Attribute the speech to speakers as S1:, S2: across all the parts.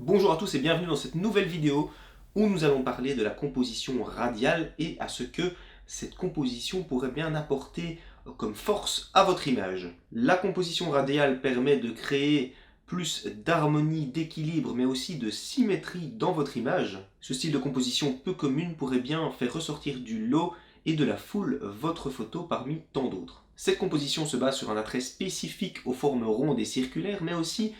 S1: Bonjour à tous et bienvenue dans cette nouvelle vidéo où nous allons parler de la composition radiale et à ce que cette composition pourrait bien apporter comme force à votre image. La composition radiale permet de créer plus d'harmonie, d'équilibre, mais aussi de symétrie dans votre image. Ce style de composition peu commune pourrait bien faire ressortir du lot et de la foule votre photo parmi tant d'autres. Cette composition se base sur un attrait spécifique aux formes rondes et circulaires, mais aussi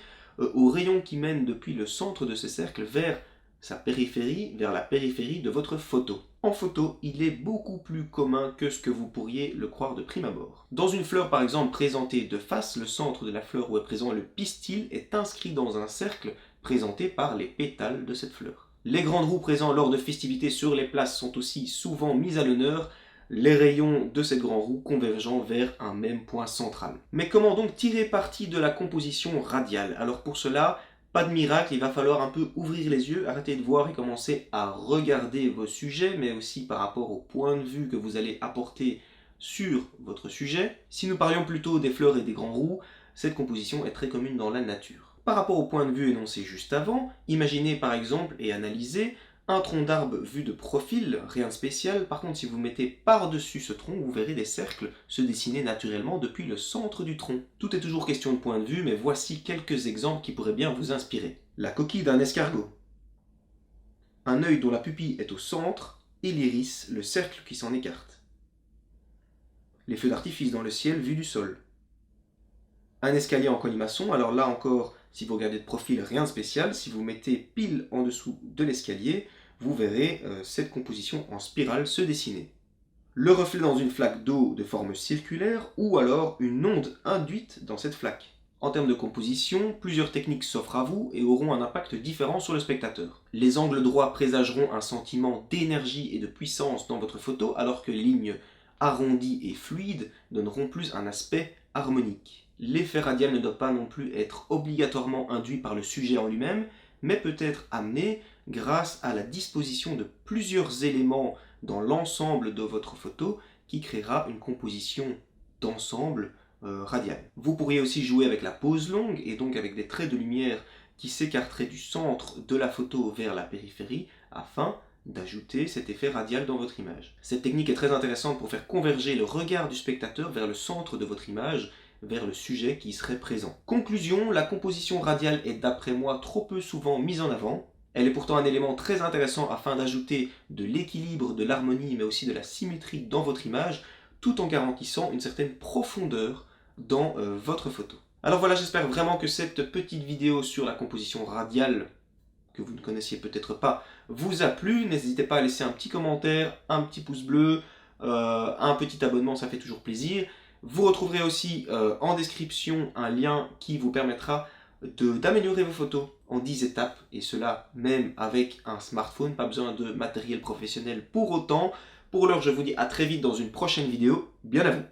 S1: aux rayons qui mènent depuis le centre de ce cercle vers sa périphérie, vers la périphérie de votre photo. En photo, il est beaucoup plus commun que ce que vous pourriez le croire de prime abord. Dans une fleur par exemple présentée de face, le centre de la fleur où est présent le pistil est inscrit dans un cercle présenté par les pétales de cette fleur. Les grandes roues présentes lors de festivités sur les places sont aussi souvent mises à l'honneur, les rayons de cette grande roue convergeant vers un même point central. Mais comment donc tirer parti de la composition radiale? Alors pour cela, pas de miracle, il va falloir un peu ouvrir les yeux, arrêter de voir et commencer à regarder vos sujets, mais aussi par rapport au point de vue que vous allez apporter sur votre sujet. Si nous parlions plutôt des fleurs et des grands roues, cette composition est très commune dans la nature. Par rapport au point de vue énoncé juste avant, imaginez par exemple et analysez un tronc d'arbre vu de profil, rien de spécial. Par contre, si vous mettez par-dessus ce tronc, vous verrez des cercles se dessiner naturellement depuis le centre du tronc. Tout est toujours question de point de vue, mais voici quelques exemples qui pourraient bien vous inspirer. La coquille d'un escargot. Un œil dont la pupille est au centre et l'iris, le cercle qui s'en écarte. Les feux d'artifice dans le ciel vus du sol. Un escalier en colimaçon, alors là encore, si vous regardez de profil, rien de spécial. Si vous mettez pile en dessous de l'escalier, vous verrez cette composition en spirale se dessiner. Le reflet dans une flaque d'eau de forme circulaire ou alors une onde induite dans cette flaque. En termes de composition, plusieurs techniques s'offrent à vous et auront un impact différent sur le spectateur. Les angles droits présageront un sentiment d'énergie et de puissance dans votre photo, alors que les lignes arrondies et fluides donneront plus un aspect harmonique. L'effet radial ne doit pas non plus être obligatoirement induit par le sujet en lui-même, mais peut être amené grâce à la disposition de plusieurs éléments dans l'ensemble de votre photo qui créera une composition d'ensemble radiale. Vous pourriez aussi jouer avec la pose longue et donc avec des traits de lumière qui s'écarteraient du centre de la photo vers la périphérie afin d'ajouter cet effet radial dans votre image. Cette technique est très intéressante pour faire converger le regard du spectateur vers le centre de votre image, vers le sujet qui serait présent. Conclusion, la composition radiale est d'après moi trop peu souvent mise en avant. Elle est pourtant un élément très intéressant afin d'ajouter de l'équilibre, de l'harmonie, mais aussi de la symétrie dans votre image, tout en garantissant une certaine profondeur dans votre photo. Alors voilà, j'espère vraiment que cette petite vidéo sur la composition radiale, que vous ne connaissiez peut-être pas, vous a plu. N'hésitez pas à laisser un petit commentaire, un petit pouce bleu, un petit abonnement, ça fait toujours plaisir. Vous retrouverez aussi en description un lien qui vous permettra d'améliorer vos photos en 10 étapes, et cela même avec un smartphone, pas besoin de matériel professionnel pour autant. Pour l'heure, je vous dis à très vite dans une prochaine vidéo. Bien à vous!